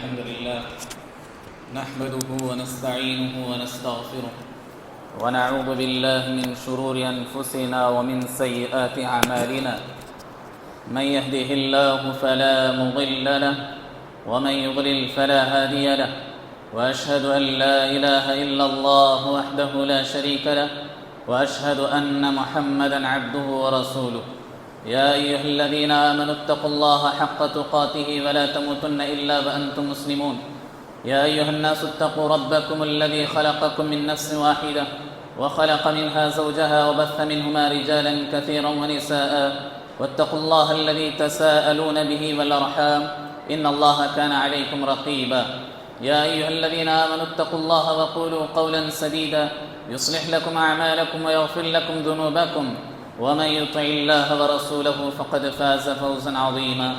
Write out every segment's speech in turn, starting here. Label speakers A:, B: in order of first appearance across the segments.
A: الحمد لله نحمده ونستعينه ونستغفره ونعوذ بالله من شرور أنفسنا ومن سيئات أعمالنا من يهده الله فلا مضل له ومن يضلل فلا هادي له وأشهد أن لا إله إلا الله وحده لا شريك له وأشهد أن محمدًا عبده ورسوله يا أيها الذين آمنوا اتقوا الله حق تقاته ولا تموتن إلا وأنتم مسلمون يا أيها الناس اتقوا ربكم الذي خلقكم من نفس واحدة وخلق منها زوجها وبث منهما رجالا كثيرا ونساء واتقوا الله الذي تساءلون به والأرحام إن الله كان عليكم رقيبا يا أيها الذين آمنوا اتقوا الله وقولوا قولا سديدا يصلح لكم أعمالكم ويغفر لكم ذنوبكم ومن يطع الله ورسوله فقد فاز فوزا عظيما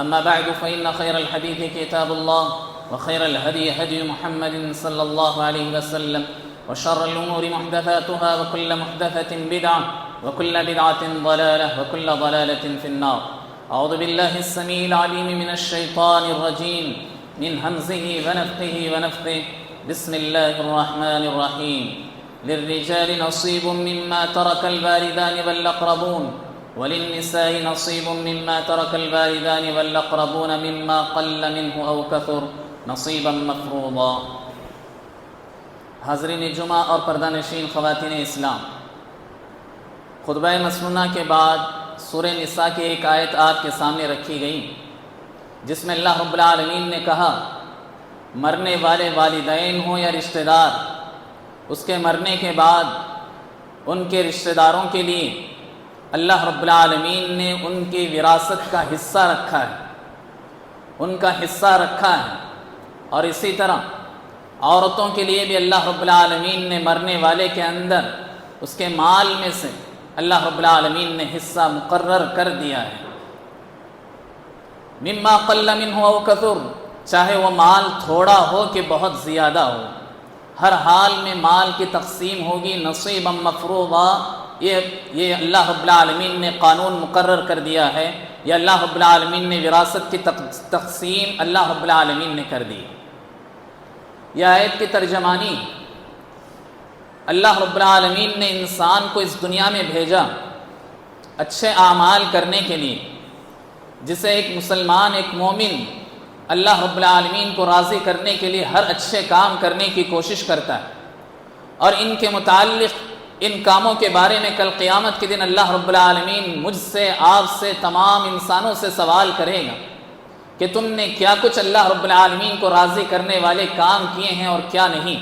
A: أما بعد فإن خير الحديث كتاب الله وخير الهدي هدي محمد صلى الله عليه وسلم وشر الأمور محدثاتها وكل محدثة بدعة وكل بدعة ضلالة وكل ضلالة في النار أعوذ بالله السميع العليم من الشيطان الرجيم من همزه ونفخه ونفثه بسم الله الرحمن الرحيم للرجال نصيب مما ترك الوالدان والأقربون وللنساء نصيب مما ترك الوالدان والأقربون مما قل منه أو كثر نصيبا مفروضا. حاضرین جمعہ اور پردہ نشین خواتین اسلام، خطبہ مسنونہ کے بعد سورہ نساء کی ایک آیت آپ کے سامنے رکھی گئی جس میں اللہ رب العالمین نے کہا مرنے والے والدین ہوں یا رشتہ دار، اس کے مرنے کے بعد ان کے رشتہ داروں کے لیے اللہ رب العالمین نے ان کی وراثت کا حصہ رکھا ہے، ان کا حصہ رکھا ہے. اور اسی طرح عورتوں کے لیے بھی اللہ رب العالمین نے مرنے والے کے اندر اس کے مال میں سے اللہ رب العالمین نے حصہ مقرر کر دیا ہے. مما قل منه او کثر، چاہے وہ مال تھوڑا ہو کہ بہت زیادہ ہو، ہر حال میں مال کی تقسیم ہوگی نصیبا مفروضا. یہ اللہ رب العالمین نے قانون مقرر کر دیا ہے، یہ اللہ رب العالمین نے وراثت کی تقسیم اللہ رب العالمین نے کر دی. یہ آیت کی ترجمانی، اللہ رب العالمین نے انسان کو اس دنیا میں بھیجا اچھے اعمال کرنے کے لیے، جسے ایک مسلمان، ایک مومن اللہ رب العالمین کو راضی کرنے کے لیے ہر اچھے کام کرنے کی کوشش کرتا ہے. اور ان کے متعلق ان کاموں کے بارے میں کل قیامت کے دن اللہ رب العالمین مجھ سے، آپ سے، تمام انسانوں سے سوال کرے گا کہ تم نے کیا کچھ اللہ رب العالمین کو راضی کرنے والے کام کیے ہیں اور کیا نہیں.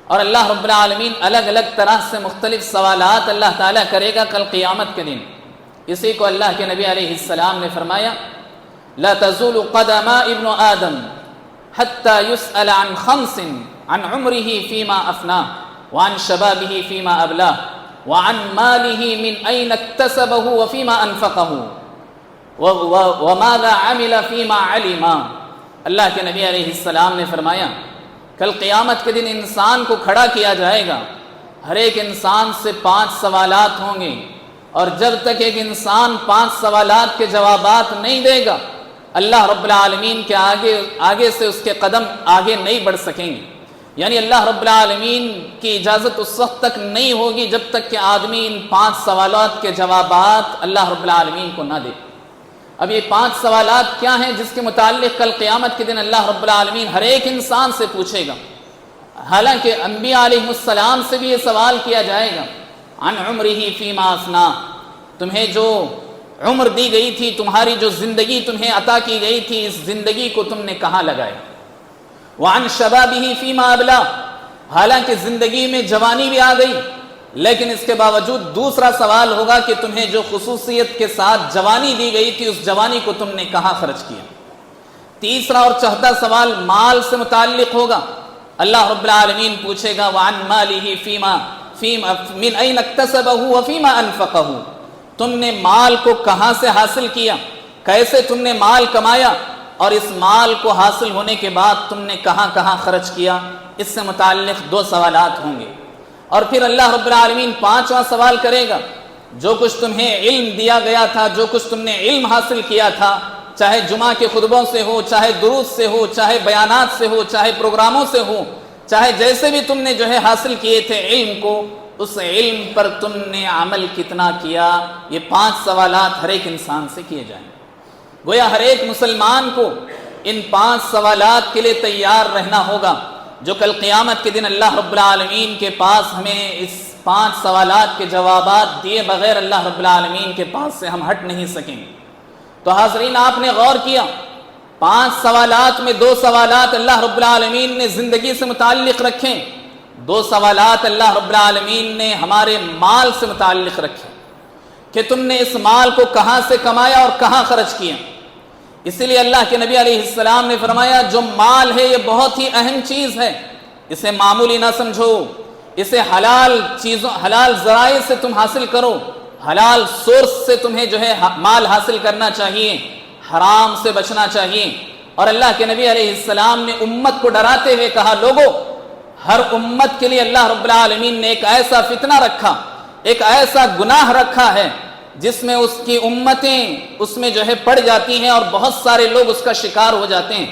A: اور اللہ رب العالمین الگ الگ طرح سے مختلف سوالات اللہ تعالیٰ کرے گا کل قیامت کے دن. اسی کو اللہ کے نبی علیہ السلام نے فرمایا لا تزول قدم ابن آدم حتى يسأل عن خمس، عن عمره فيما أفناه وعن شبابه فيما أبلاه وعن ماله من أين اكتسبه وفيما أنفقه وماذا عمل فيما علم. اللہ کے نبی علیہ السلام نے فرمایا کل قیامت کے دن انسان کو کھڑا کیا جائے گا، ہر ایک انسان سے 5 سوالات ہوں گے، اور جب تک ایک انسان 5 سوالات کے جوابات نہیں دے گا اللہ رب العالمین کے آگے سے اس کے قدم آگے نہیں بڑھ سکیں گے. یعنی اللہ رب العالمین کی اجازت اس وقت تک نہیں ہوگی جب تک کہ آدمی ان 5 سوالات کے جوابات اللہ رب العالمین کو نہ دے. اب یہ 5 سوالات کیا ہیں جس کے متعلق کل قیامت کے دن اللہ رب العالمین ہر ایک انسان سے پوچھے گا. حالانکہ انبیاء علیہ السلام سے بھی یہ سوال کیا جائے گا عن عمرہ فیما افنا، تمہیں جو عمر دی گئی تھی، تمہاری جو زندگی تمہیں عطا کی گئی تھی، اس زندگی کو تم نے کہاں لگایا. وعن شبابہ فیما ابلا، حالانکہ زندگی میں جوانی بھی آ گئی لیکن اس کے باوجود دوسرا سوال ہوگا کہ تمہیں جو خصوصیت کے ساتھ جوانی دی گئی تھی اس جوانی کو تم نے کہاں خرچ کیا. تیسرا اور چوتھا سوال مال سے متعلق ہوگا. اللہ رب العالمین پوچھے گا وعن مالہ فیما من این اکتسبہ وفیما انفقہ، تم نے مال کو کہاں سے حاصل کیا، کیسے تم نے مال کمایا، اور اس مال کو حاصل ہونے کے بعد تم نے کہاں کہاں خرچ کیا. اس سے متعلق 2 سوالات ہوں گے. اور پھر اللہ رب العالمین 5واں سوال کرے گا جو کچھ تمہیں علم دیا گیا تھا، جو کچھ تم نے علم حاصل کیا تھا، چاہے جمعہ کے خطبوں سے ہو، چاہے درود سے ہو، چاہے بیانات سے ہو، چاہے پروگراموں سے ہو، چاہے جیسے بھی تم نے جو ہے حاصل کیے تھے علم کو، اس علم پر تم نے عمل کتنا کیا، یہ 5 سوالات ہر ایک انسان سے کیے جائیں۔ گویا ہر ایک مسلمان کو ان 5 سوالات کے لیے تیار رہنا ہوگا، جو کل قیامت کے دن اللہ رب العالمین کے پاس ہمیں اس 5 سوالات کے جوابات دیے بغیر اللہ رب العالمین کے پاس سے ہم ہٹ نہیں سکیں۔ تو حاضرین، آپ نے غور کیا، 5 سوالات میں 2 سوالات اللہ رب العالمین نے زندگی سے متعلق رکھے، 2 سوالات اللہ رب العالمین نے ہمارے مال سے متعلق رکھے کہ تم نے اس مال کو کہاں سے کمایا اور کہاں خرچ کیا۔ اسی لیے اللہ کے نبی علیہ السلام نے فرمایا جو مال ہے یہ بہت ہی اہم چیز ہے، اسے معمولی نہ سمجھو، اسے حلال ذرائع سے تم حاصل کرو، حلال سورس سے تمہیں جو ہے مال حاصل کرنا چاہیے، حرام سے بچنا چاہیے۔ اور اللہ کے نبی علیہ السلام نے امت کو ڈراتے ہوئے کہا، لوگو، ہر امت کے لیے اللہ رب العالمین نے ایک ایسا فتنہ رکھا، ایک ایسا گناہ رکھا ہے جس میں اس کی امتیں اس میں جو ہے پڑ جاتی ہیں اور بہت سارے لوگ اس کا شکار ہو جاتے ہیں۔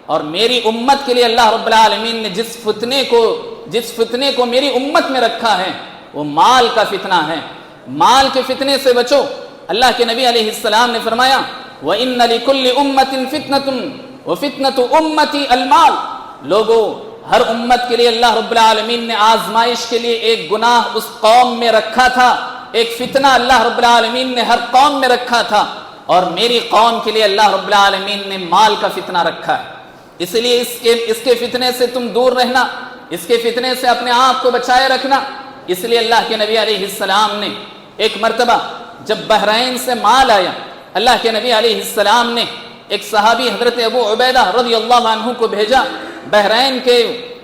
A: اور میری امت کے لیے اللہ رب العالمین نے جس فتنے کو میری امت میں رکھا ہے وہ مال کا فتنہ ہے۔ مال کے فتنے سے بچو۔ اللہ کے نبی علیہ السلام نے فرمایا، وَإِنَّ لِكُلِّ أُمَّةٍ فِتْنَةٌ وَفِتْنَةُ أُمَّتِي الْمَالُ۔ لوگو، ہر امت کے لیے اللہ رب العالمین نے آزمائش کے لیے ایک گناہ اس قوم میں رکھا تھا، ایک فتنہ اللہ رب العالمین نے ہر قوم میں رکھا تھا، اور میری قوم کے لیے اللہ رب العالمین نے مال کا فتنہ رکھا ہے۔ اس لیے اس کے فتنے سے تم دور رہنا، اس کے فتنے سے اپنے آپ کو بچائے رکھنا۔ اس لیے اللہ کے نبی علیہ السلام نے ایک مرتبہ جب بحرین سے مال آیا، اللہ کے نبی علیہ السلام نے ایک صحابی حضرت ابو عبیدہ رضی اللہ عنہ کو بھیجا، بحرین کے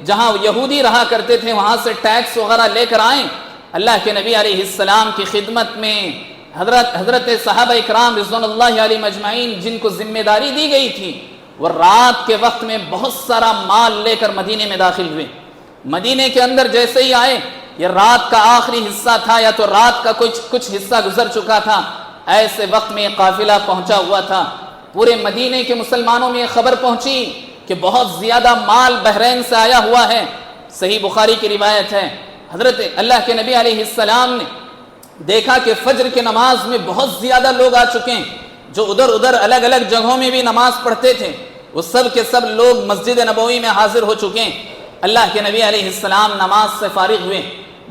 A: جہاں یہودی رہا کرتے تھے وہاں سے ٹیکس وغیرہ لے کر آئیں۔ اللہ کے نبی علیہ السلام کی خدمت میں حضرت صحابہ اکرام رضوان اللہ علیہ مجمعین جن کو ذمہ داری دی گئی تھی، وہ رات کے وقت میں بہت سارا مال لے کر مدینے میں داخل ہوئے۔ مدینے کے اندر جیسے ہی آئے، یہ رات کا آخری حصہ تھا یا تو رات کا کچھ حصہ گزر چکا تھا، ایسے وقت میں قافلہ پہنچا ہوا تھا۔ پورے مدینے کے مسلمانوں میں یہ خبر پہنچی کہ بہت زیادہ مال بحرین سے آیا ہوا ہے۔ صحیح بخاری کی روایت ہے، حضرت اللہ کے نبی علیہ السلام نے دیکھا کہ فجر کے نماز میں بہت زیادہ لوگ آ چکے ہیں، جو ادھر الگ الگ جگہوں میں بھی نماز پڑھتے تھے، وہ سب کے سب لوگ مسجد نبوی میں حاضر ہو چکے ہیں۔ اللہ کے نبی علیہ السلام نماز سے فارغ ہوئے،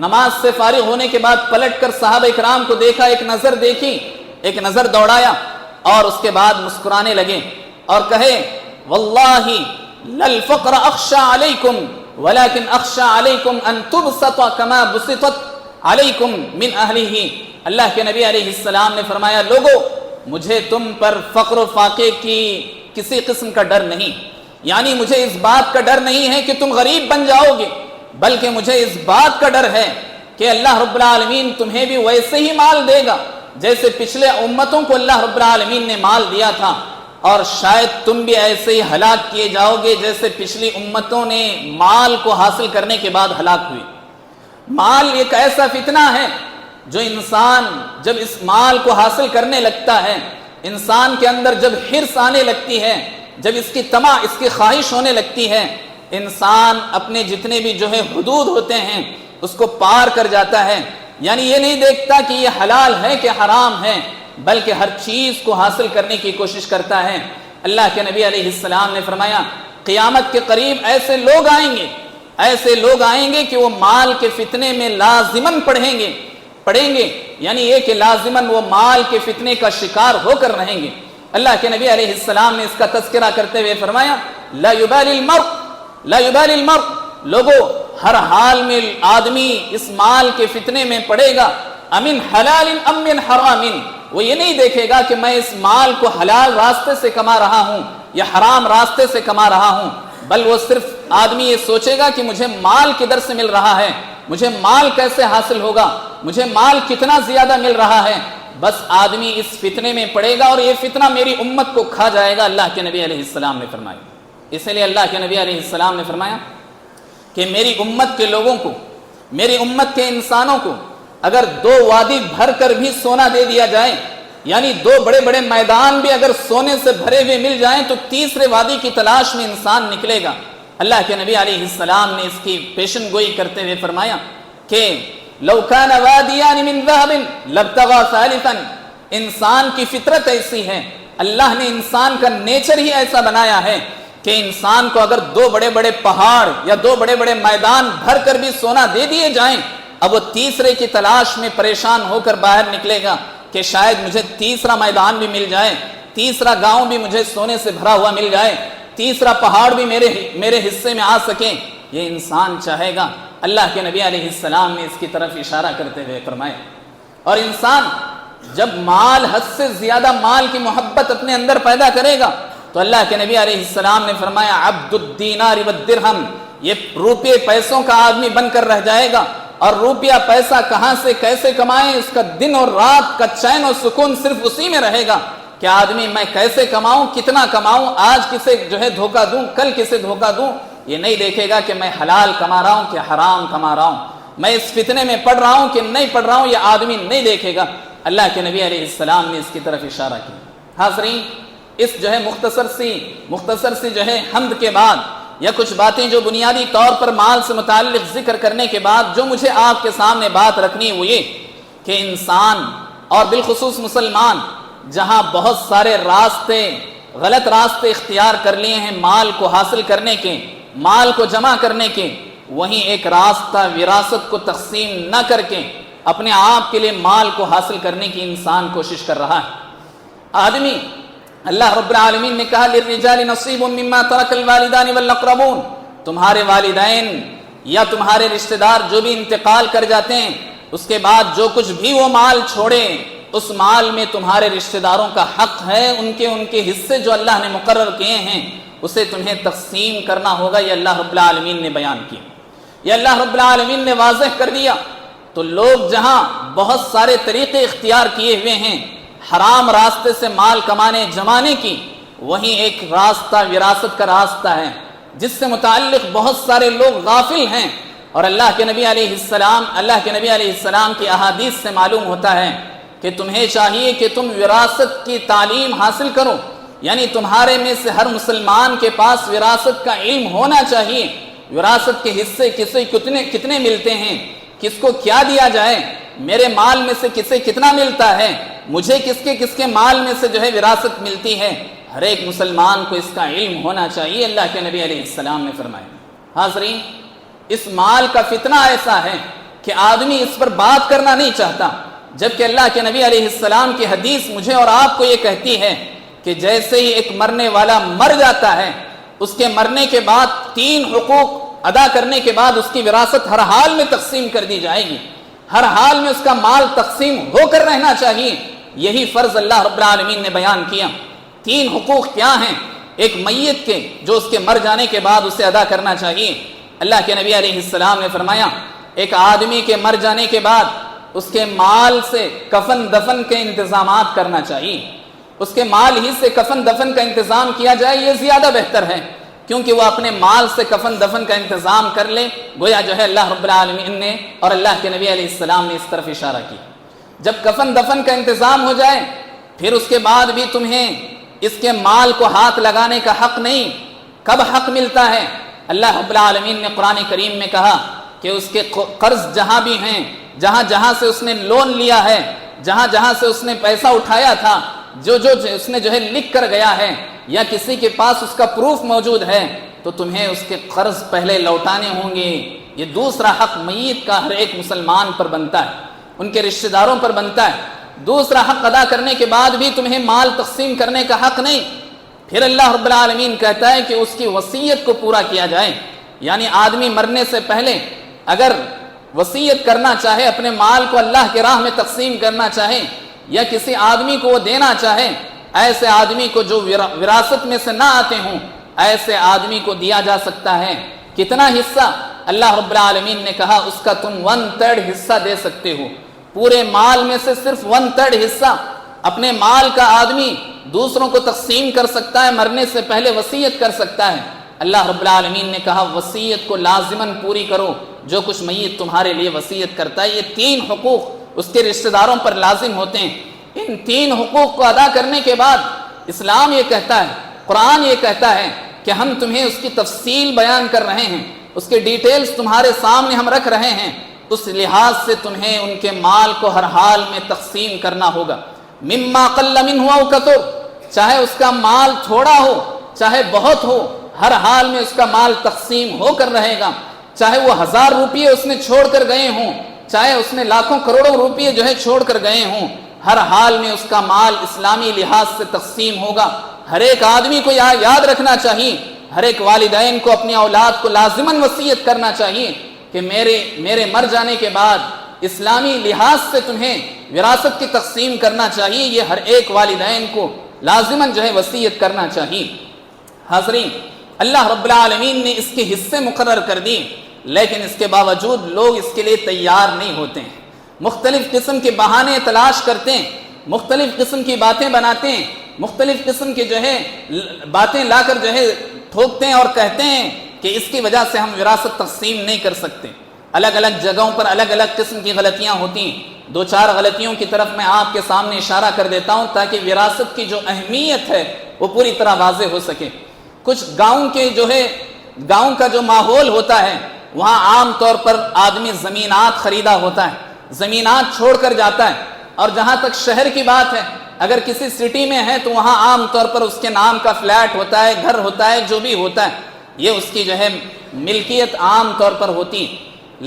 A: نماز سے فارغ ہونے کے بعد پلٹ کر صحابہ اکرام کو دیکھا، ایک نظر دیکھی، ایک نظر دوڑایا، اور اس کے بعد مسکرانے لگے اور کہے، واللہ للفقر اخشى علیکم ولكن اخشى علیکم ان تبسط كما بسطت علیکم من اہلہ۔ اللہ کے نبی علیہ السلام نے فرمایا، لوگو، مجھے تم پر فقر و فاقے کی کسی قسم کا ڈر نہیں، یعنی مجھے اس بات کا ڈر نہیں ہے کہ تم غریب بن جاؤ گے، بلکہ مجھے اس بات کا ڈر ہے کہ اللہ رب العالمین تمہیں بھی ویسے ہی مال دے گا جیسے پچھلے امتوں کو اللہ رب العالمین نے مال دیا تھا، اور شاید تم بھی ایسے ہی ہلاک کیے جاؤ گے جیسے پچھلی امتوں نے مال کو حاصل کرنے کے بعد ہلاک ہوئے۔ مال ایک ایسا فتنہ ہے جو انسان جب اس مال کو حاصل کرنے لگتا ہے، انسان کے اندر جب حرص آنے لگتی ہے، جب اس کی طمع، اس کی خواہش ہونے لگتی ہے، انسان اپنے جتنے بھی جو ہے حدود ہوتے ہیں اس کو پار کر جاتا ہے، یعنی یہ نہیں دیکھتا کہ یہ حلال ہے کہ حرام ہے، بلکہ ہر چیز کو حاصل کرنے کی کوشش کرتا ہے۔ اللہ کے نبی علیہ السلام نے فرمایا، قیامت کے قریب ایسے لوگ آئیں گے کہ وہ مال کے فتنے میں لازماً پڑیں گے، یعنی یہ کہ لازماً وہ مال کے فتنے کا شکار ہو کر رہیں گے۔ اللہ کے نبی علیہ السلام نے اس کا تذکرہ کرتے ہوئے فرمایا، لا یبالی المرء، لوگو، ہر حال میں آدمی اس مال کے فتنے میں پڑے گا، امن حلال ام من حرام، وہ یہ نہیں دیکھے گا کہ میں اس مال کو حلال راستے سے کما رہا ہوں یا حرام راستے سے کما رہا ہوں، بل وہ صرف آدمی یہ سوچے گا کہ مجھے مال کدھر سے مل رہا ہے، مجھے مال کیسے حاصل ہوگا، مجھے مال کتنا زیادہ مل رہا ہے۔ بس آدمی اس فتنے میں پڑے گا اور یہ فتنہ میری امت کو کھا جائے گا، اللہ کے نبی علیہ السلام نے فرمایا۔ اس لیے اللہ کے نبی علیہ السلام نے فرمایا کہ میری امت کے لوگوں کو، میری امت کے انسانوں کو اگر 2 وادی بھر کر بھی سونا دے دیا جائے یعنی دو بڑے بڑے میدان بھی اگر سونے سے بھرے ہوئے مل جائیں تو تیسرے وادی کی تلاش میں انسان نکلے گا۔ اللہ کے نبی علیہ السلام نے اس کی پیشن گوئی کرتے ہوئے فرمایا کہ لو کان وادیان من ذهب لابتغى ثالثا، انسان کی فطرت ایسی ہے، اللہ نے انسان کا نیچر ہی ایسا بنایا ہے کہ انسان کو اگر دو بڑے بڑے پہاڑ یا دو بڑے بڑے میدان بھر کر بھی سونا دے دیے جائیں، اب وہ تیسرے کی تلاش میں پریشان ہو کر باہر نکلے گا کہ شاید مجھے تیسرا میدان بھی مل جائے، تیسرا گاؤں بھی مجھے سونے سے بھرا ہوا مل جائے، تیسرا پہاڑ بھی میرے حصے میں آ سکے، یہ انسان چاہے گا۔ اللہ کے نبی علیہ السلام نے اس کی طرف اشارہ کرتے ہوئے فرمایا۔ اور انسان جب مال، حد سے زیادہ مال کی محبت اپنے اندر پیدا کرے گا تو اللہ کے نبی علیہ السلام نے فرمایا عبد الدینار والدرہم، یہ روپے پیسوں کا آدمی بن کر رہ جائے گا۔ اور روپیہ پیسہ کہاں سے کیسے کمائیں، اس کا دن اور رات کا چین و سکون صرف اسی میں رہے گا کہ آدمی میں کیسے کماؤں، کتنا کماؤں، آج کسے دھوکہ دوں، کل کسے دھوکہ دوں۔ یہ نہیں دیکھے گا کہ میں حلال کما رہا ہوں کہ حرام کما رہا ہوں، میں اس فتنے میں پڑ رہا ہوں کہ نہیں پڑ رہا ہوں، یہ آدمی نہیں دیکھے گا۔ اللہ کے نبی علیہ السلام نے اس کی طرف اشارہ کیا۔ حاضرین، اس مختصر سی حمد کے بعد یا کچھ باتیں جو بنیادی طور پر مال سے متعلق ذکر کرنے کے بعد جو مجھے آپ کے سامنے بات رکھنی وہ یہ کہ انسان اور بالخصوص مسلمان جہاں بہت سارے غلط راستے اختیار کر لیے ہیں مال کو حاصل کرنے کے، مال کو جمع کرنے کے، وہیں ایک راستہ وراثت کو تقسیم نہ کر کے اپنے آپ کے لیے مال کو حاصل کرنے کی انسان کوشش کر رہا ہے۔ آدمی، اللہ رب العالمین نے کہا للرجال نصیب مما ترک الوالدان والاقربون، تمہارے والدین یا تمہارے رشتہ دار جو بھی انتقال کر جاتے ہیں اس کے بعد جو کچھ بھی وہ مال چھوڑے اس مال میں تمہارے رشتہ داروں کا حق ہے، ان کے حصے جو اللہ نے مقرر کیے ہیں اسے تمہیں تقسیم کرنا ہوگا۔ یہ اللہ رب العالمین نے بیان کیا، یہ اللہ رب العالمین نے واضح کر دیا۔ تو لوگ جہاں بہت سارے طریقے اختیار کیے ہوئے ہیں حرام راستے سے مال کمانے جمانے کی، وہیں ایک راستہ وراثت کا راستہ ہے جس سے متعلق بہت سارے لوگ غافل ہیں۔ اور اللہ کے نبی علیہ السلام کی احادیث سے معلوم ہوتا ہے کہ تمہیں چاہیے کہ تم وراثت کی تعلیم حاصل کرو، یعنی تمہارے میں سے ہر مسلمان کے پاس وراثت کا علم ہونا چاہیے، وراثت کے حصے کسے کتنے ملتے ہیں، کس کو کیا دیا جائے، میرے مال میں سے کسے کتنا ملتا ہے، مجھے کس کے مال میں سے وراثت ملتی ہے، ہر ایک مسلمان کو اس کا علم ہونا چاہیے، اللہ کے نبی علیہ السلام نے فرمایا۔ حاضرین، اس مال کا فتنہ ایسا ہے کہ آدمی اس پر بات کرنا نہیں چاہتا، جبکہ اللہ کے نبی علیہ السلام کی حدیث مجھے اور آپ کو یہ کہتی ہے کہ جیسے ہی ایک مرنے والا مر جاتا ہے اس کے مرنے کے بعد 3 حقوق ادا کرنے کے بعد اس کی وراثت ہر حال میں تقسیم کر دی جائے گی، ہر حال میں اس کا مال تقسیم ہو کر رہنا چاہیے۔ یہی فرض اللہ رب العالمین نے بیان کیا۔ 3 حقوق کیا ہیں ایک میت کے جو اس کے مر جانے کے بعد اسے ادا کرنا چاہیے؟ اللہ کے نبی علیہ السلام نے فرمایا ایک آدمی کے مر جانے کے بعد اس کے مال سے کفن دفن کے انتظامات کرنا چاہیے، اس کے مال ہی سے کفن دفن کا انتظام کیا جائے، یہ زیادہ بہتر ہے، کیونکہ وہ اپنے مال سے کفن دفن کا انتظام کر لے۔ گویا اللہ رب العالمین نے اور اللہ کے نبی علیہ السلام نے اس طرف اشارہ کی۔ جب کفن دفن کا انتظام ہو جائے پھر اس کے بعد بھی تمہیں اس کے مال کو ہاتھ لگانے کا حق نہیں۔ کب حق ملتا ہے؟ اللہ رب العالمین نے قرآن کریم میں کہا کہ اس کے قرض جہاں بھی ہیں، جہاں سے اس نے لون لیا ہے، جہاں سے اس نے پیسہ اٹھایا تھا، جو اس نے لکھ کر گیا ہے یا کسی کے پاس اس کا پروف موجود ہے تو تمہیں اس کے قرض پہلے لوٹانے ہوں گے۔ یہ دوسرا حق میت کا ہر ایک مسلمان پر بنتا ہے، ان کے رشتہ داروں پر بنتا ہے۔ دوسرا حق ادا کرنے کے بعد بھی تمہیں مال تقسیم کرنے کا حق نہیں۔ پھر اللہ رب العالمین کہتا ہے کہ اس کی وصیت کو پورا کیا جائے، یعنی آدمی مرنے سے پہلے اگر وصیت کرنا چاہے، اپنے مال کو اللہ کے راہ میں تقسیم کرنا چاہے یا کسی آدمی کو وہ دینا چاہے، ایسے آدمی کو جو وراثت میں سے نہ آتے ہوں ایسے آدمی کو دیا جا سکتا ہے۔ کتنا حصہ؟ اللہ رب العالمین نے کہا اس کا تم 1/3 حصہ دے سکتے ہو، پورے مال میں سے صرف 1/3 حصہ اپنے مال کا آدمی دوسروں کو تقسیم کر سکتا ہے، مرنے سے پہلے وصیت کر سکتا ہے۔ اللہ رب العالمین نے کہا وصیت کو لازماً پوری کرو، جو کچھ میت تمہارے لیے وصیت کرتا ہے۔ یہ 3 حقوق اس کے رشتہ داروں پر لازم ہوتے ہیں۔ ان 3 حقوق کو ادا کرنے کے بعد اسلام یہ کہتا ہے، قرآن یہ کہتا ہے کہ ہم تمہیں اس کی تفصیل بیان کر رہے ہیں، اس کے ڈیٹیلز تمہارے سامنے ہم رکھ رہے ہیں، اس لحاظ سے تمہیں ان کے مال کو ہر حال میں تقسیم کرنا ہوگا۔ مما قل منہ او کثر، چاہے اس کا مال تھوڑا ہو چاہے بہت ہو، ہر حال میں اس کا مال تقسیم ہو کر رہے گا، چاہے وہ 1000 روپیے اس نے چھوڑ کر گئے ہوں، چاہے اس نے لاکھوں کروڑوں روپیے جو ہے چھوڑ کر گئے ہوں، ہر حال میں اس کا مال اسلامی لحاظ سے تقسیم ہوگا۔ ہر ایک آدمی کو یاد رکھنا چاہیے، ہر ایک والدین کو اپنی اولاد کو لازماً وصیت کرنا چاہیے کہ میرے مر جانے کے بعد اسلامی لحاظ سے تمہیں وراثت کی تقسیم کرنا چاہیے، یہ ہر ایک والدین کو لازماً جو ہے وصیت کرنا چاہیے۔ حاضرین، اللہ رب العالمین نے اس کے حصے مقرر کر دیے، لیکن اس کے باوجود لوگ اس کے لیے تیار نہیں ہوتے ہیں، مختلف قسم کے بہانے تلاش کرتے ہیں، مختلف قسم کی باتیں بناتے ہیں، مختلف قسم کے جو ہے باتیں لا کر جو ہے ٹھوکتے ہیں اور کہتے ہیں کہ اس کی وجہ سے ہم وراثت تقسیم نہیں کر سکتے۔ الگ الگ جگہوں پر الگ الگ قسم کی غلطیاں ہوتی ہیں، 2-4 غلطیوں کی طرف میں آپ کے سامنے اشارہ کر دیتا ہوں تاکہ وراثت کی جو اہمیت ہے وہ پوری طرح واضح ہو سکے۔ کچھ گاؤں کا جو ماحول ہوتا ہے، وہاں عام طور پر آدمی زمینات خریدا ہوتا ہے، زمینات چھوڑ کر جاتا ہے، اور جہاں تک شہر کی بات ہے، اگر کسی سٹی میں ہے تو وہاں عام طور پر اس کے نام کا فلیٹ ہوتا ہے، گھر ہوتا ہے، جو بھی ہوتا ہے، یہ اس کی جو ہے ملکیت عام طور پر ہوتی ہے۔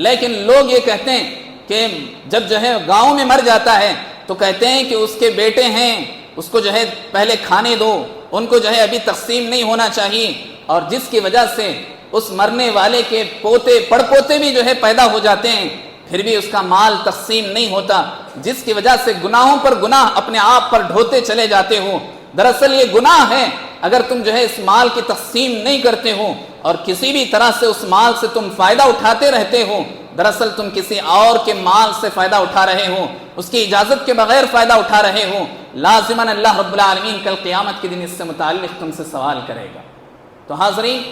A: لیکن لوگ یہ کہتے ہیں کہ جب جو ہے گاؤں میں مر جاتا ہے تو کہتے ہیں کہ اس کے بیٹے ہیں، اس کو جو ہے پہلے کھانے دو، ان کو جو ہے ابھی تقسیم نہیں ہونا چاہیے، اور جس کی وجہ سے اس مرنے والے کے پوتے پڑ پوتے بھی جو ہے پیدا ہو جاتے ہیں، پھر بھی اس کا مال تقسیم نہیں ہوتا، جس کی وجہ سے گناہوں پر گناہ اپنے آپ پر ڈھوتے چلے جاتے ہو۔ دراصل یہ گناہ ہے اگر تم جو ہے اس مال کی تقسیم نہیں کرتے ہو اور کسی بھی طرح سے اس مال سے تم فائدہ اٹھاتے رہتے ہو، دراصل تم کسی اور کے مال سے فائدہ اٹھا رہے ہو، اس کی اجازت کے بغیر فائدہ اٹھا رہے ہو، لازماً اللہ رب العالمین کل قیامت کے دن اس سے متعلق تم سے سوال کرے گا۔ تو حاضرین،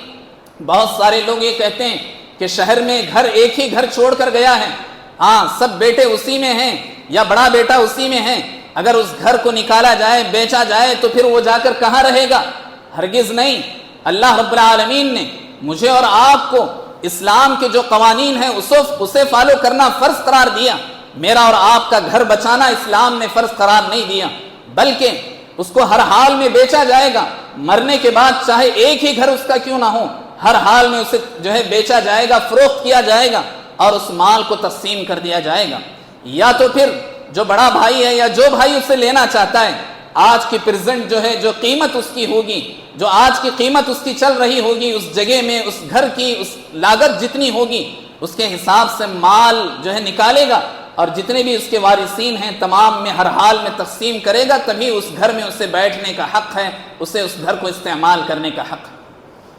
A: بہت سارے لوگ یہ کہتے ہیں کہ شہر میں ایک ہی گھر چھوڑ کر گیا ہے، ہاں سب بیٹے اسی میں ہیں یا بڑا بیٹا اسی میں ہے، اگر اس گھر کو نکالا جائے، بیچا جائے تو پھر وہ جا کر کہاں رہے گا؟ ہرگز نہیں۔ اللہ رب العالمین نے مجھے اور آپ کو اسلام کے جو قوانین ہیں اسے فالو کرنا فرض قرار دیا۔ میرا اور آپ کا گھر بچانا اسلام نے فرض قرار نہیں دیا، بلکہ اس کو ہر حال میں بیچا جائے گا، مرنے کے بعد چاہے ایک ہی گھر اس کا کیوں نہ ہو، ہر حال میں اسے جو ہے بیچا جائے گا، فروخت کیا جائے گا اور اس مال کو تقسیم کر دیا جائے گا۔ یا تو پھر جو بڑا بھائی ہے یا جو بھائی اسے لینا چاہتا ہے، آج کی پریزنٹ جو ہے جو قیمت اس کی ہوگی، جو آج کی قیمت اس کی چل رہی ہوگی، اس جگہ میں اس گھر کی اس لاگت جتنی ہوگی اس کے حساب سے مال جو ہے نکالے گا، اور جتنے بھی اس کے وارثین ہیں تمام میں ہر حال میں تقسیم کرے گا، تبھی اس گھر میں اسے بیٹھنے کا حق ہے، اسے اس گھر کو استعمال کرنے کا حق ہے۔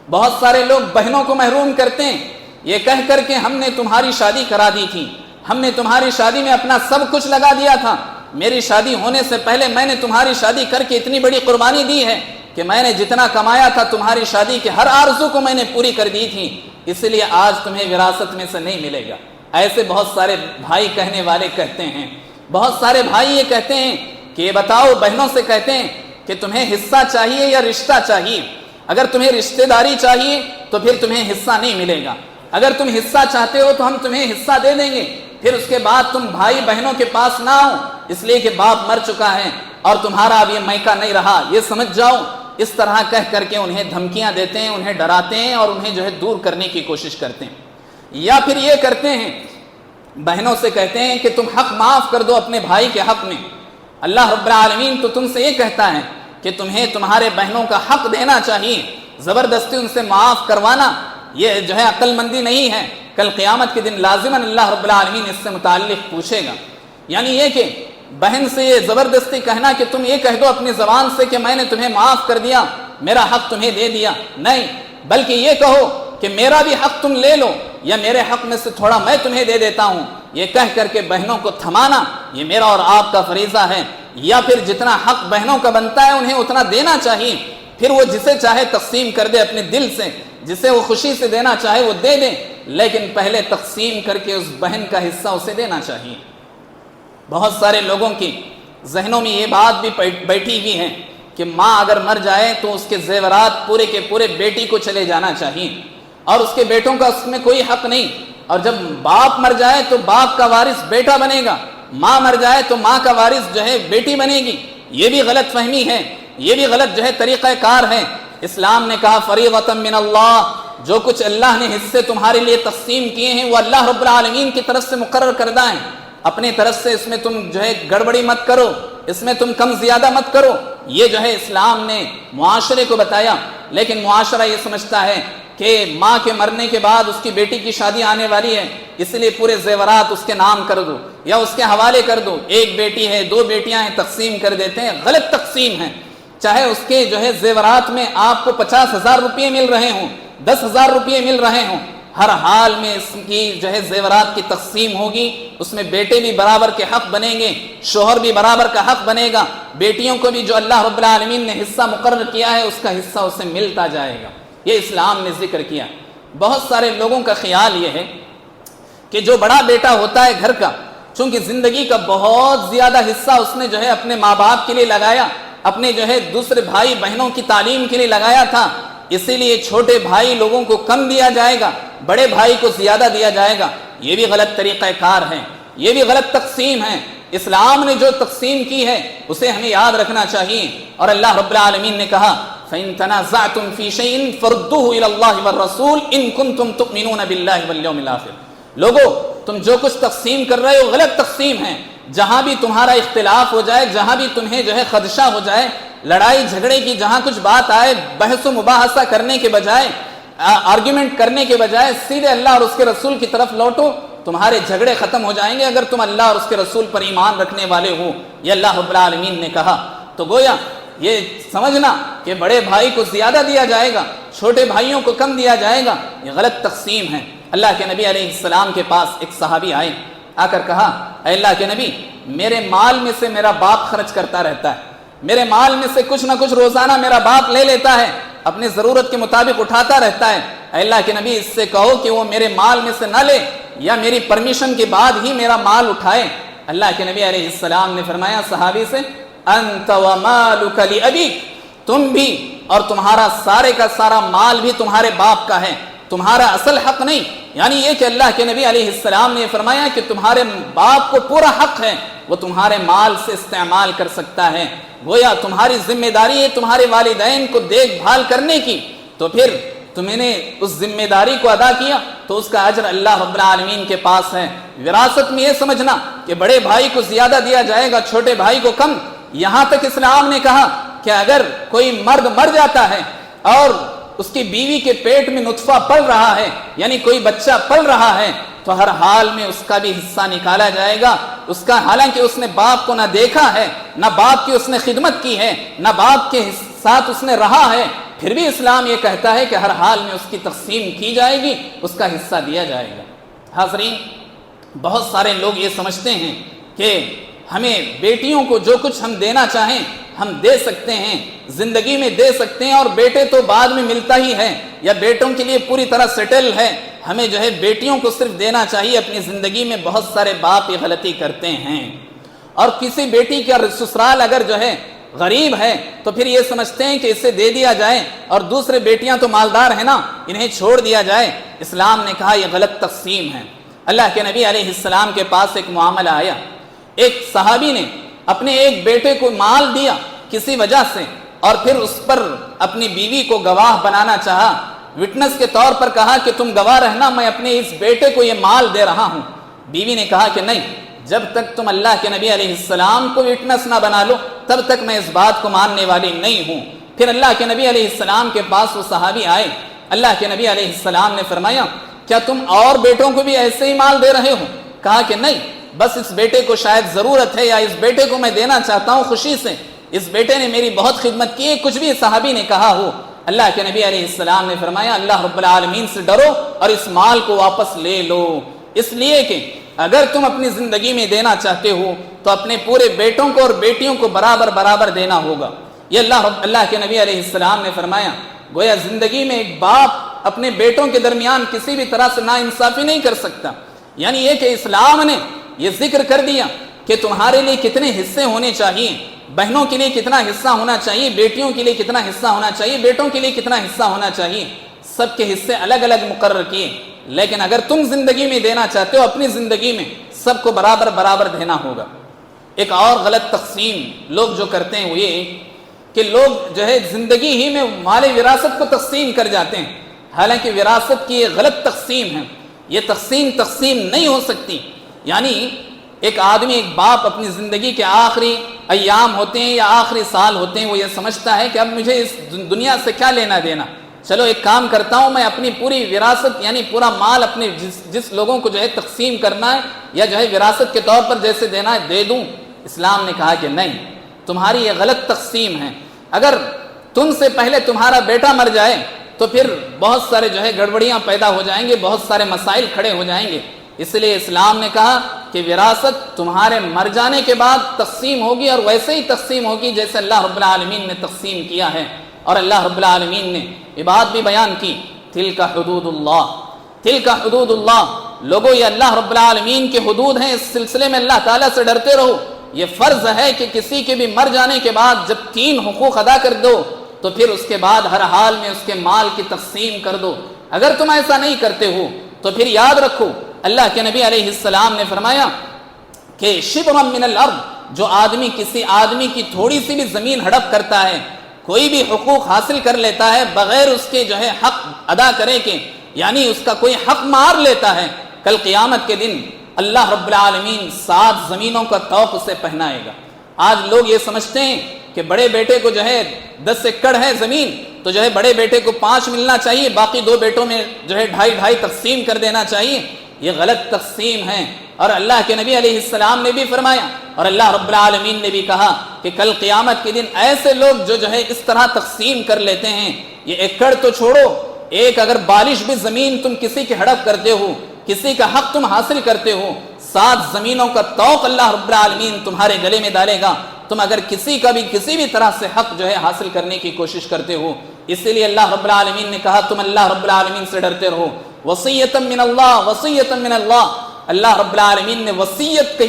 A: بہت سارے لوگ بہنوں کو محروم کرتے ہیں یہ کہہ کر کے ہم نے تمہاری شادی کرا دی تھی، ہم نے تمہاری شادی میں اپنا سب کچھ لگا دیا تھا، میری شادی ہونے سے پہلے میں نے تمہاری شادی کر کے اتنی بڑی قربانی دی ہے کہ میں نے جتنا کمایا تھا تمہاری شادی کے ہر آرزو کو میں نے پوری کر دی تھی، اس لیے آج تمہیں وراثت میں سے نہیں ملے گا۔ ایسے بہت سارے بھائی کہنے والے کہتے ہیں، بہت سارے بھائی یہ کہتے ہیں کہ یہ بتاؤ، بہنوں سے کہتے ہیں کہ تمہیں حصہ چاہیے یا رشتہ چاہیے؟ اگر تمہیں رشتہ داری چاہیے تو پھر تمہیں حصہ نہیں ملے گا، اگر تم حصہ چاہتے ہو تو ہم تمہیں حصہ دے دیں گے، پھر اس کے بعد تم بھائی بہنوں کے پاس نہ آؤ، اس لیے کہ باپ مر چکا ہے اور تمہارا اب یہ میکہ نہیں رہا، یہ سمجھ جاؤ۔ اس طرح کہہ کر کے انہیں دھمکیاں دیتے ہیں، انہیں ڈراتے ہیں اور انہیں جو ہے دور کرنے کی کوشش کرتے ہیں۔ یا پھر یہ کرتے ہیں، بہنوں سے کہتے ہیں کہ تم حق معاف کر دو اپنے بھائی کے حق میں۔ اللہ رب العالمین تو تم سے یہ کہتا ہے کہ تمہیں تمہارے بہنوں کا حق دینا چاہیے، زبردستی ان سے معاف کروانا یہ جو ہے عقل مندی نہیں ہے۔ کل قیامت کے دن لازماً اللہ رب العالمین اس سے متعلق پوچھے گا۔ یعنی یہ کہ بہن سے یہ زبردستی کہنا کہ تم یہ کہہ دو اپنی زبان سے کہ میں نے تمہیں معاف کر دیا، میرا حق تمہیں دے دیا، نہیں، بلکہ یہ کہو کہ میرا بھی حق تم لے لو یا میرے حق میں سے تھوڑا میں تمہیں دے دیتا ہوں، یہ کہہ کر کے بہنوں کو تھمانا یہ میرا اور آپ کا فریضہ ہے۔ یا پھر جتنا حق بہنوں کا بنتا ہے انہیں اتنا دینا چاہیے، پھر وہ جسے چاہے تقسیم کر دے اپنے دل سے، جسے وہ خوشی سے دینا چاہے وہ دے دے، لیکن پہلے تقسیم کر کے اس بہن کا حصہ اسے دینا چاہیے۔ بہت سارے لوگوں کی ذہنوں میں یہ بات بھی بیٹھی ہوئی ہے کہ ماں اگر مر جائے تو اس کے زیورات پورے کے پورے بیٹی کو چلے جانا چاہیے اور اس کے بیٹوں کا اس میں کوئی حق نہیں، اور جب باپ مر جائے تو باپ کا وارث بیٹا بنے گا، ماں مر جائے تو ماں کا وارث جو ہے بیٹی بنے گی۔ یہ بھی غلط فہمی ہے، یہ بھی غلط جو ہے طریقہ کار ہے۔ اسلام نے کہا فریضۃ من اللہ، جو کچھ اللہ نے حصے تمہارے لیے تقسیم کیے ہیں وہ اللہ رب العالمین کی طرف سے مقرر کردہ ہیں، اپنی طرف سے اس میں تم جو ہے گڑبڑی مت کرو، اس میں تم کم زیادہ مت کرو۔ یہ جو ہے اسلام نے معاشرے کو بتایا، لیکن معاشرہ یہ سمجھتا ہے کہ ماں کے مرنے کے بعد اس کی بیٹی کی شادی آنے والی ہے، اس لیے پورے زیورات اس کے نام کر دو یا اس کے حوالے کر دو، ایک بیٹی ہے 2 بیٹیاں ہیں تقسیم کر دیتے ہیں، غلط تقسیم ہے۔ چاہے اس کے جو ہے زیورات میں آپ کو 50,000 روپے مل رہے ہوں، 10,000 روپے مل رہے ہوں، ہر حال میں اس کی جو ہے زیورات کی تقسیم ہوگی، اس میں بیٹے بھی برابر کے حق بنیں گے، شوہر بھی برابر کا حق بنے گا، بیٹیوں کو بھی جو اللہ رب العالمین نے حصہ مقرر کیا ہے اس کا حصہ اسے ملتا جائے گا۔ یہ اسلام نے ذکر کیا۔ بہت سارے لوگوں کا خیال یہ ہے کہ جو بڑا بیٹا ہوتا ہے گھر کا، چونکہ زندگی کا بہت زیادہ حصہ اس نے جو ہے اپنے ماں باپ کے لیے لگایا، اپنے جو ہے دوسرے بھائی بہنوں کی تعلیم کے لیے لگایا تھا، اسی لیے چھوٹے بھائی لوگوں کو کم دیا جائے گا، بڑے بھائی کو زیادہ دیا جائے گا۔ یہ بھی غلط طریقہ کار ہے، یہ بھی غلط تقسیم ہے۔ اسلام نے جو تقسیم کی ہے اسے ہمیں یاد رکھنا چاہیے، اور اللہ رب العالمین نے کہا فَإِن تَنَازَعْتُمْ فِي شَيْءٍ فَرُدُّوهُ إِلَى اللَّهِ وَالرَّسُولِ إِن كُنتُمْ تُؤْمِنُونَ بِاللَّهِ وَالْيَوْمِ الْآخِرِ۔ لوگو تم جو کچھ تقسیم کر رہے ہو غلط تقسیم ہے، جہاں بھی تمہارا اختلاف ہو جائے، جہاں بھی تمہیں جو ہے خدشہ ہو جائے، لڑائی جھگڑے کی جہاں کچھ بات آئے، بحث و مباحثہ کرنے کے بجائے، آرگیومنٹ کرنے کے بجائے سیدھے اللہ اور اس کے رسول کی طرف لوٹو، تمہارے جھگڑے ختم ہو جائیں گے اگر تم اللہ اور اس کے رسول پر ایمان رکھنے والے ہو۔ یہ اللہ رب العالمین نے کہا۔ تو گویا یہ سمجھنا کہ بڑے بھائی کو زیادہ دیا جائے گا، چھوٹے بھائیوں کو کم دیا جائے گا، یہ غلط تقسیم ہے۔ اللہ کے نبی علیہ السلام کے پاس ایک صحابی آئے، آ کر کہا اے اللہ کے نبی، میرے مال میں سے میرا باپ خرچ کرتا رہتا ہے، میرے مال میں سے کچھ نہ کچھ روزانہ میرا باپ لے لیتا ہے، اپنی ضرورت کے مطابق اٹھاتا رہتا ہے۔ اے اللہ کے نبی، اس سے کہو کہ وہ میرے مال میں سے نہ لے، یا میری پرمیشن کے بعد ہی میرا مال اٹھائے۔ اللہ کے نبی علیہ السلام نے فرمایا صحابی سے انت ومالک لابیک، تم بھی اور تمہارا سارے کا سارا مال بھی تمہارے باپ کا ہے، تمہارا اصل حق نہیں۔ یعنی یہ کہ اللہ کے نبی علیہ السلام نے فرمایا کہ تمہارے باپ کو پورا حق ہے، وہ تمہارے مال سے استعمال کر سکتا ہے۔ گویا تمہاری ذمہ داری ہے تمہارے والدین کو دیکھ بھال کرنے کی، تو پھر تم نے اس ذمہ داری کو ادا کیا تو اس کا اجر اللہ رب العالمین کے پاس ہے۔ وراثت میں یہ سمجھنا کہ بڑے بھائی کو زیادہ دیا جائے گا، چھوٹے بھائی کو کم، یہاں تک اسلام نے کہا کہ اگر کوئی مرد مر جاتا ہے اور اس کی بیوی کے پیٹ میں نطفہ پل رہا ہے، یعنی کوئی بچہ پل رہا ہے، تو ہر حال میں اس کا بھی حصہ نکالا جائے گا۔ اس کا حالانکہ اس نے باپ کو نہ دیکھا ہے، نہ باپ کی اس نے خدمت کی ہے، نہ باپ کے ساتھ اس نے رہا ہے، پھر بھی اسلام یہ کہتا ہے کہ ہر حال میں اس کی تقسیم کی جائے گی، اس کا حصہ دیا جائے گا۔ حاضرین، بہت سارے لوگ یہ سمجھتے ہیں کہ ہمیں بیٹیوں کو جو کچھ ہم دینا چاہیں ہم دے سکتے ہیں، زندگی میں دے سکتے ہیں، اور بیٹے تو بعد میں ملتا ہی ہے، یا بیٹوں کے لیے پوری طرح سیٹل ہے، ہمیں جو ہے بیٹیوں کو صرف دینا چاہیے اپنی زندگی میں۔ بہت سارے باپ یہ غلطی کرتے ہیں، اور کسی بیٹی کا سسرال اگر جو ہے غریب ہے تو پھر یہ سمجھتے ہیں کہ اسے دے دیا جائے، اور دوسرے بیٹیاں تو مالدار ہیں نا، انہیں چھوڑ دیا جائے۔ اسلام نے کہا یہ غلط تقسیم ہے۔ اللہ کے نبی علیہ السلام کے پاس ایک معاملہ آیا، ایک صحابی نے اپنے ایک بیٹے کو مال دیا کسی وجہ سے، اور پھر اس پر اپنی بیوی کو گواہ بنانا چاہا، وٹنس کے طور پر کہا کہ تم گواہ رہنا، میں اپنے اس بیٹے کو یہ مال دے رہا ہوں۔ بیوی نے کہا کہ نہیں، جب تک تم اللہ کے نبی علیہ السلام کو وٹنس نہ بنا لو تب تک میں اس بات کو ماننے والی نہیں ہوں۔ پھر اللہ کے نبی علیہ السلام کے پاس وہ صحابی آئے، اللہ کے نبی علیہ السلام نے فرمایا کیا تم اور بیٹوں کو بھی ایسے ہی مال دے رہے ہو؟ کہا کہ نہیں، بس اس بیٹے کو شاید ضرورت ہے، یا اس بیٹے کو میں دینا چاہتا ہوں خوشی سے، اس بیٹے نے میری بہت خدمت کی ہے، کچھ بھی صحابی نے کہا ہو۔ اللہ کے نبی علیہ السلام نے فرمایا اللہ رب العالمین سے ڈرو اور اس مال کو واپس لے لو، اس لیے کہ اگر تم اپنی زندگی میں دینا چاہتے ہو تو اپنے پورے بیٹوں کو اور بیٹیوں کو برابر برابر دینا ہوگا۔ یہ اللہ کے نبی علیہ السلام نے فرمایا گویا زندگی میں ایک باپ اپنے بیٹوں کے درمیان کسی بھی طرح سے نا انصافی نہیں کر سکتا، یعنی یہ کہ اسلام نے یہ ذکر کر دیا کہ تمہارے لیے کتنے حصے ہونے چاہیے، بہنوں کے لیے کتنا حصہ ہونا چاہیے، بیٹیوں کے لیے کتنا حصہ ہونا چاہیے، بیٹوں کے لیے کتنا حصہ ہونا چاہیے، سب کے حصے الگ الگ مقرر کیے۔ لیکن اگر تم زندگی میں دینا چاہتے ہو، اپنی زندگی میں سب کو برابر برابر دینا ہوگا۔ ایک اور غلط تقسیم لوگ جو کرتے ہیں وہ یہ کہ لوگ جو ہے زندگی ہی میں مال وراثت کو تقسیم کر جاتے ہیں، حالانکہ وراثت کی یہ غلط تقسیم ہے۔ یہ تقسیم نہیں ہو سکتی۔ یعنی ایک آدمی، ایک باپ اپنی زندگی کے آخری ایام ہوتے ہیں یا آخری سال ہوتے ہیں، وہ یہ سمجھتا ہے کہ اب مجھے اس دنیا سے کیا لینا دینا، چلو ایک کام کرتا ہوں، میں اپنی پوری وراثت یعنی پورا مال اپنے جس لوگوں کو جو ہے تقسیم کرنا ہے یا جو ہے وراثت کے طور پر جیسے دینا ہے دے دوں۔ اسلام نے کہا کہ نہیں، تمہاری یہ غلط تقسیم ہے۔ اگر تم سے پہلے تمہارا بیٹا مر جائے تو پھر بہت سارے جو ہے گڑبڑیاں پیدا ہو جائیں گے، بہت سارے مسائل کھڑے ہو جائیں گے۔ اس لیے اسلام نے کہا کہ وراثت تمہارے مر جانے کے بعد تقسیم ہوگی، اور ویسے ہی تقسیم ہوگی جیسے اللہ رب العالمین نے تقسیم کیا ہے۔ اور اللہ رب العالمین نے یہ بات بھی بیان کی، تلک حدود اللہ، تلک حدود اللہ، لوگوں یہ اللہ رب العالمین کے حدود ہیں، اس سلسلے میں اللہ تعالیٰ سے ڈرتے رہو۔ یہ فرض ہے کہ کسی کے بھی مر جانے کے بعد جب 3 حقوق ادا کر دو تو پھر اس کے بعد ہر حال میں اس کے مال کی تقسیم کر دو۔ اگر تم ایسا نہیں کرتے ہو تو پھر یاد رکھو، اللہ کے نبی علیہ السلام نے فرمایا کہ شبرا من الارض، جو آدمی کسی آدمی کی تھوڑی سی بھی زمین ہڑپ کرتا ہے، کوئی بھی حقوق حاصل کر لیتا ہے بغیر اس کے جو ہے حق ادا کرے کے، یعنی اس کا کوئی حق مار لیتا ہے، کل قیامت کے دن اللہ رب العالمین 7 زمینوں کا طوق اسے پہنائے گا۔ آج لوگ یہ سمجھتے ہیں کہ بڑے بیٹے کو جو ہے 10 ایکڑ ہے زمین تو جو ہے بڑے بیٹے کو 5 ملنا چاہیے، باقی 2 بیٹوں میں جو ہے 2.5 تقسیم کر دینا چاہیے۔ یہ غلط تقسیم ہے، اور اللہ کے نبی علیہ السلام نے بھی فرمایا اور اللہ رب العالمین نے بھی کہا کہ کل قیامت کے دن ایسے لوگ جو ہے اس طرح تقسیم کر لیتے ہیں، یہ ایکڑ تو چھوڑو، ایک اگر بالش بھی زمین تم کسی کی ہڑپ کرتے ہو، کسی کا حق تم حاصل کرتے ہو، 7 زمینوں کا طوق اللہ رب العالمین تمہارے گلے میں ڈالے گا تم اگر کسی کا بھی کسی بھی طرح سے حق جو ہے حاصل کرنے کی کوشش کرتے ہو۔ اسی لیے اللہ رب العالمین نے کہا تم اللہ رب العالمین سے ڈرتے رہو، وصیۃ من اللہ، وصیۃ من اللہ۔ اللہ رب العالمین نے وصیت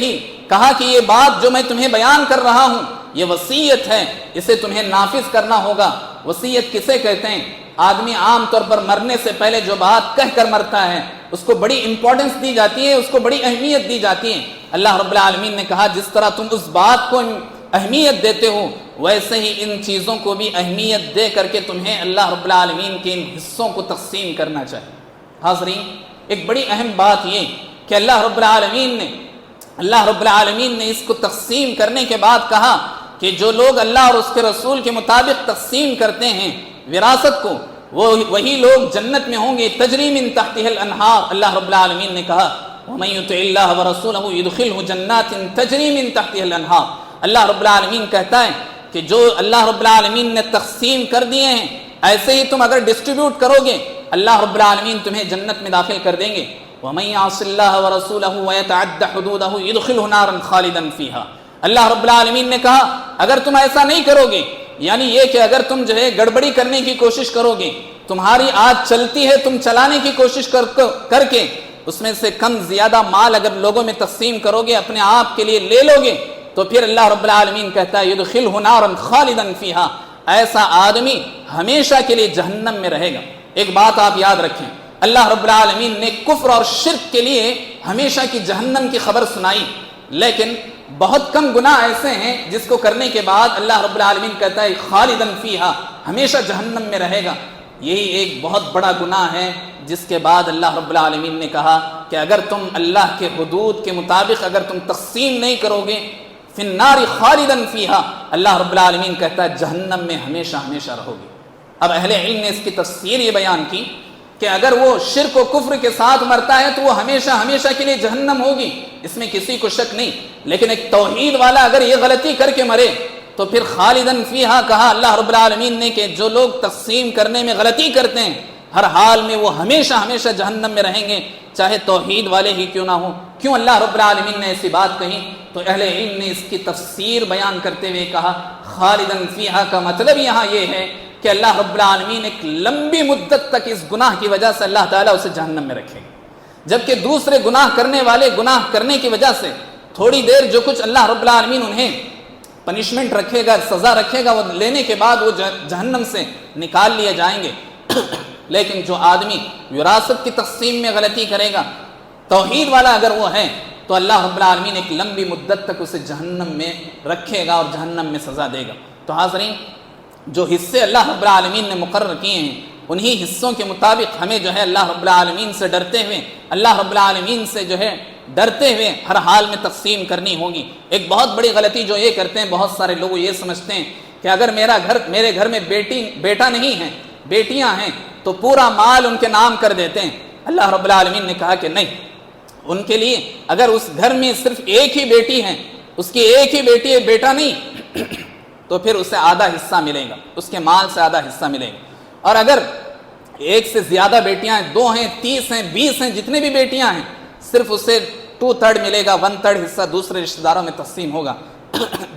A: کہا کہ یہ بات جو میں تمہیں بیان کر رہا ہوں یہ وصیت ہے، اسے تمہیں نافذ کرنا ہوگا۔ وصیت کسے کہتے ہیں؟ آدمی عام طور پر مرنے سے پہلے جو بات کہہ کر مرتا ہے اس کو بڑی امپورٹنس دی جاتی ہے، اس کو بڑی اہمیت دی جاتی ہے۔ اللہ رب العالمین نے کہا جس طرح تم اس بات کو اہمیت دیتے ہو ویسے ہی ان چیزوں کو بھی اہمیت دے کر کے تمہیں اللہ رب العالمین کے ان حصوں کو تقسیم کرنا چاہیے۔ حاضرین، ایک بڑی اہم بات یہ کہ اللہ رب العالمین نے اس کو تقسیم کرنے کے بعد کہا کہ جو لوگ اللہ اور اس کے رسول کے مطابق تقسیم کرتے ہیں وراثت کو، وہی لوگ جنت میں ہوں گے، تجری من تحتها الانہار۔ اللہ رب العالمین نے کہا وَمَن يُطِعِ اللَّهَ وَرَسُولَهُ يُدْخِلْهُ جَنَّاتٍ تَجْرِي مِن تَحْتِهَا الْأَنْهَارُ۔ اللہ رب العالمین کہتا ہے کہ جو اللہ رب العالمین نے تقسیم کر دیے ہیں ایسے ہی تم اگر ڈسٹریبیوٹ کرو گے اللہ رب العالمین تمہیں جنت میں داخل کر دیں گے۔ وَمَن يَعْصِ اللَّهَ وَرَسُولَهُ وَيَتَعَدَّ حُدُودَهُ يُدْخِلْهُ نَارًا خَالِدًا فِيهَا۔ اللہ رب العالمین نے کہا اگر تم ایسا نہیں کرو گے، یعنی یہ کہ اگر تم جو ہے گڑبڑی کرنے کی کوشش کرو گے، تمہاری آج چلتی ہے تم چلانے کی کوشش کر کے اس میں سے کم زیادہ مال اگر لوگوں میں تقسیم کرو گے، اپنے آپ کے لیے لے لو گے، تو پھر اللہ رب العالمین کہتا ہے یدخلہ نارا خالدا فیہا، ایسا آدمی ہمیشہ کے لیے جہنم میں رہے گا۔ ایک بات آپ یاد رکھیں، اللہ رب العالمین نے کفر اور شرک کے لیے ہمیشہ کی جہنم کی خبر سنائی، لیکن بہت کم گناہ ایسے ہیں جس کو کرنے کے بعد اللہ رب العالمین کہتا ہے خالدا فیہا، ہمیشہ جہنم میں رہے گا۔ یہی ایک بہت بڑا گناہ ہے جس کے بعد اللہ رب العالمین نے کہا کہ اگر تم اللہ کے حدود کے مطابق اگر تم تقسیم نہیں کرو گے فی النار خالدا فیہا، اللہ رب العالمین کہتا ہے جہنم میں ہمیشہ ہمیشہ رہو گے۔ اب اہل علم نے اس کی تفسیر یہ بیان کی کہ اگر وہ شرک و کفر کے ساتھ مرتا ہے تو وہ ہمیشہ ہمیشہ کے لیے جہنم ہوگی، اس میں کسی کو شک نہیں، لیکن ایک توحید والا اگر یہ غلطی کر کے مرے تو پھر خالداً فیہا کہا اللہ رب العالمین نے کہ جو لوگ تقسیم کرنے میں غلطی کرتے ہیں ہر حال میں وہ ہمیشہ ہمیشہ جہنم میں رہیں گے، چاہے توحید والے ہی کیوں نہ ہوں۔ کیوں اللہ رب العالمین نے ایسی بات کہی؟ تو اہل علم نے اس کی تفسیر بیان کرتے ہوئے کہا خالداً فیہا کا مطلب یہاں یہ ہے کہ اللہ رب العالمین ایک لمبی مدت تک اس گناہ کی وجہ سے اللہ تعالیٰ اسے جہنم میں رکھے گا، جبکہ دوسرے گناہ کرنے والے گناہ کرنے کی وجہ سے تھوڑی دیر جو کچھ اللہ رب العالمین انہیں پنشمنٹ رکھے گا، سزا رکھے گا، وہ لینے کے بعد وہ جہنم سے نکال لیے جائیں گے۔ لیکن جو آدمی وراثت کی تقسیم میں غلطی کرے گا، توحید والا اگر وہ ہے، تو اللہ رب العالمین ایک لمبی مدت تک اسے جہنم میں رکھے گا اور جہنم میں سزا دے گا۔ تو حاضرین، جو حصے اللہ رب العالمین نے مقرر کیے ہیں، انہی حصوں کے مطابق ہمیں جو ہے اللہ رب العالمین سے ڈرتے ہوئے، اللہ رب العالمین سے جو ہے ڈرتے ہوئے ہر حال میں تقسیم کرنی ہوگی۔ ایک بہت بڑی غلطی جو یہ کرتے ہیں، بہت سارے لوگ یہ سمجھتے ہیں کہ اگر میرے گھر میں بیٹا نہیں ہے، بیٹیاں ہیں، تو پورا مال ان کے نام کر دیتے ہیں۔ اللہ رب العالمین نے کہا کہ نہیں، ان کے لیے اگر اس گھر میں صرف ایک ہی بیٹی ہے، اس کی ایک ہی بیٹی ہے، بیٹا نہیں، تو پھر اسے آدھا حصہ ملے گا، اس کے مال سے آدھا حصہ ملے گا۔ اور اگر ایک سے زیادہ بیٹیاں ہیں، 2 ہیں، 30 ہیں، 20 ہیں، جتنے بھی بیٹیاں ہیں، صرف اسے 2/3 ملے گا، 1/3 حصہ دوسرے رشتہ داروں میں تقسیم ہوگا،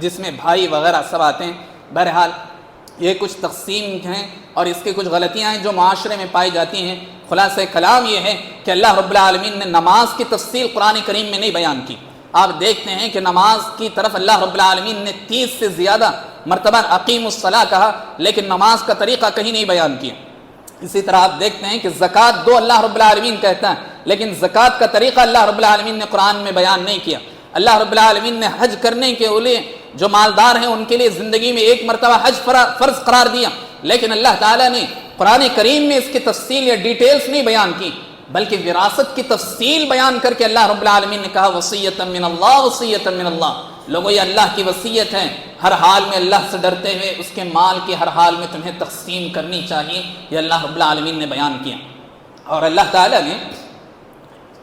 A: جس میں بھائی وغیرہ سب آتے ہیں۔ بہرحال یہ کچھ تقسیم ہیں اور اس کی کچھ غلطیاں ہیں جو معاشرے میں پائی جاتی ہیں۔ خلاصہ کلام یہ ہے کہ اللہ رب العالمین نے نماز کی تفصیل قرآن کریم میں نہیں بیان کی۔ آپ دیکھتے ہیں کہ نماز کی طرف اللہ رب العالمین نے 30 سے زیادہ مرتبہ اقیم الصلاۃ کہا، لیکن نماز کا طریقہ کہیں نہیں بیان کیا۔ اسی طرح آپ دیکھتے ہیں کہ زکوٰۃ دو اللہ رب العالمین کہتا ہے، لیکن زکوٰۃ کا طریقہ اللہ رب العالمین نے قرآن میں بیان نہیں کیا۔ اللہ رب العالمین نے حج کرنے کے لیے جو مالدار ہیں ان کے لیے زندگی میں ایک مرتبہ حج فرض قرار دیا، لیکن اللہ تعالیٰ نے قرآن کریم میں اس کی تفصیل یا ڈیٹیلز نہیں بیان کی، بلکہ وراثت کی تفصیل بیان کر کے اللہ رب العالمین نے کہا وصیۃ من اللہ، وصیۃ من اللہ۔ لوگوں یہ اللہ کی وصیت ہے، ہر حال میں اللہ سے ڈرتے ہوئے اس کے مال کی ہر حال میں تمہیں تقسیم کرنی چاہیے، یہ اللہ رب العالمین نے بیان کیا۔ اور اللہ تعالیٰ نے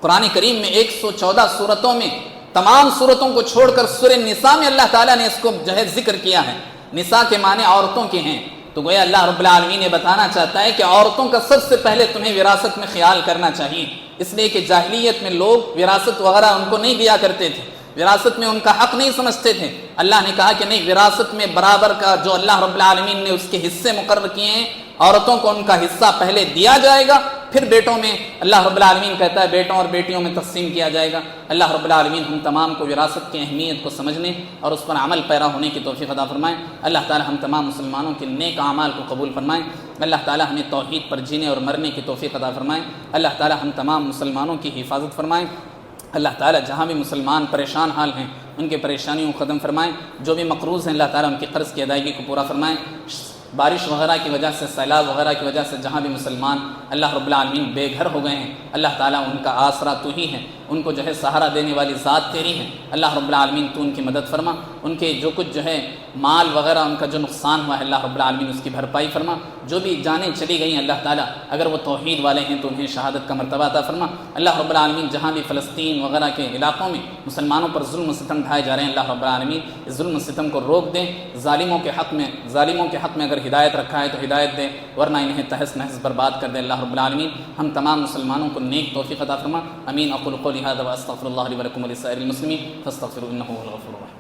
A: قرآن کریم میں 114 صورتوں میں تمام صورتوں کو چھوڑ کر سورہ نساء میں اللہ تعالیٰ نے اس کو جو ہے ذکر کیا ہے۔ نساء کے معنی عورتوں کے ہیں، تو گویا اللہ رب العالمین یہ بتانا چاہتا ہے کہ عورتوں کا سب سے پہلے تمہیں وراثت میں خیال کرنا چاہیے، اس لیے کہ جاہلیت میں لوگ وراثت وغیرہ ان کو نہیں دیا کرتے تھے، وراثت میں ان کا حق نہیں سمجھتے تھے۔ اللہ نے کہا کہ نہیں، وراثت میں برابر کا جو اللہ رب العالمین نے اس کے حصے مقرر کیے ہیں، عورتوں کو ان کا حصہ پہلے دیا جائے گا، پھر بیٹوں میں اللہ رب العالمین کہتا ہے بیٹوں اور بیٹیوں میں تقسیم کیا جائے گا۔ اللہ رب العالمین ہم تمام کو وراثت کی اہمیت کو سمجھنے اور اس پر عمل پیرا ہونے کی توفیق عطا فرمائیں۔ اللہ تعالی ہم تمام مسلمانوں کے نیک اعمال کو قبول فرمائیں۔ اللہ تعالی ہمیں توحید پر جینے اور مرنے کی توفیق عطا فرمائیں۔ اللہ تعالی ہم تمام مسلمانوں کی حفاظت فرمائیں۔ اللہ تعالیٰ جہاں بھی مسلمان پریشان حال ہیں ان کے پریشانیوں کو ختم فرمائیں، جو بھی مقروض ہیں اللہ تعالیٰ ان کی قرض کی ادائیگی کو پورا فرمائیں۔ بارش وغیرہ کی وجہ سے، سیلاب وغیرہ کی وجہ سے جہاں بھی مسلمان اللہ رب العالمین بے گھر ہو گئے ہیں، اللہ تعالیٰ ان کا آسرا تو ہی ہے، ان کو جو ہے سہارا دینے والی ذات تیری ہے۔ اللہ رب العالمین تو ان کی مدد فرما، ان کے جو کچھ جو ہے مال وغیرہ ان کا جو نقصان ہوا ہے اللہ رب العالمین اس کی بھرپائی فرما۔ جو بھی جانیں چلی گئی ہیں اللہ تعالیٰ اگر وہ توحید والے ہیں تو انہیں شہادت کا مرتبہ عطا فرما۔ اللہ رب العالمین جہاں بھی فلسطین وغیرہ کے علاقوں میں مسلمانوں پر ظلم و ستم ڈھائے جا رہے ہیں، اللہ رب العالمین اس ظلم و ستم کو روک دیں۔ ظالموں کے حق میں اگر ہدایت رکھا ہے تو ہدایت دے، ورنہ انہیں تہس نہس برباد کر دے۔ اللہ رب العالمین ہم تمام مسلمانوں کو نیک توفیق عطا فرما۔ امین۔ اقول قولی ھذا واستغفر اللہ لی ولکم ولسائر المسلمین فاستغفروا انہ هو الغفور الرحیم۔